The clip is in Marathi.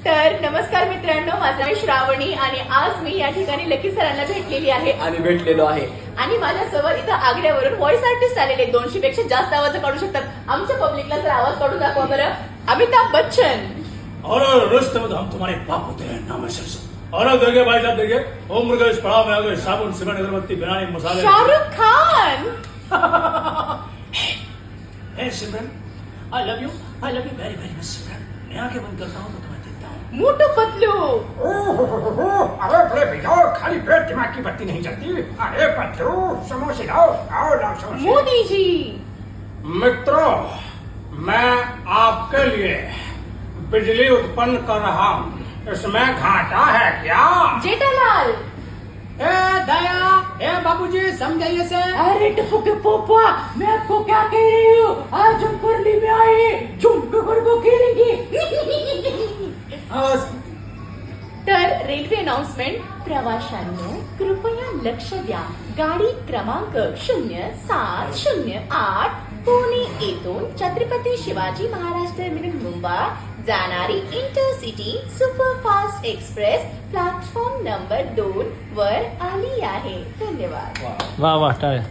तर नमस्कार मित्रांनो, माझं नाव श्रावणी आणि आज मी या ठिकाणी लकी सरांना भेटलेली आहे आणि भेटलेलो आहे. आणि माझ्यासोबत इथं आग्र्यावरून व्हॉइस आर्टिस्ट आलेले 200 पेक्षा जास्त आवाज काढू शकतात. आमच्या पब्लिकला जर आवाज काढून दाखवा बरं. अमिताभ बच्चन. और रस्ते में तो हम तुम्हारे बाप होते हैं नाम और देखिए भाई साहब, देखिए ओम मृगेश पड़ाव में आ गए साबुन सीमेंट अगरबत्ती बिरयानी मसाले. शाहरुख खान. हे Simran, I love you very very much Simran. मैं आंखें बंद करता हूँ तो तुम्हें देखता हूँ. मोटू पतलू. अरे बड़े भैया, खाली पेट दिमाग की बत्ती नहीं जलती. अरे पत्थरू, समोसे लाओ, आओ लाओ समोसे. मोदी जी. मित्रों, मैं आपके लिए बिजली उत्पन्न कर रहा हूँ. इसमें घाटा है क्या? जेठालाल. ए दया, ए बाबूजी समझाइए से. अरे टप्पू के पोपा, मैं आपको क्या कह रही हूँ, आज हम कुरली में आए झुमके को खेलेंगे. तर रेल्वे अनाउन्समेंट. प्रवाशांनो कृपया लक्ष द्या. गाडी क्रमांक 0708 पुणे येथून छत्रपती शिवाजी महाराज टर्मिनल मुंबई जाणारी intercity superfast express platform number 2 वर आली आहे. धन्यवाद. वाह वाह टाळ्या.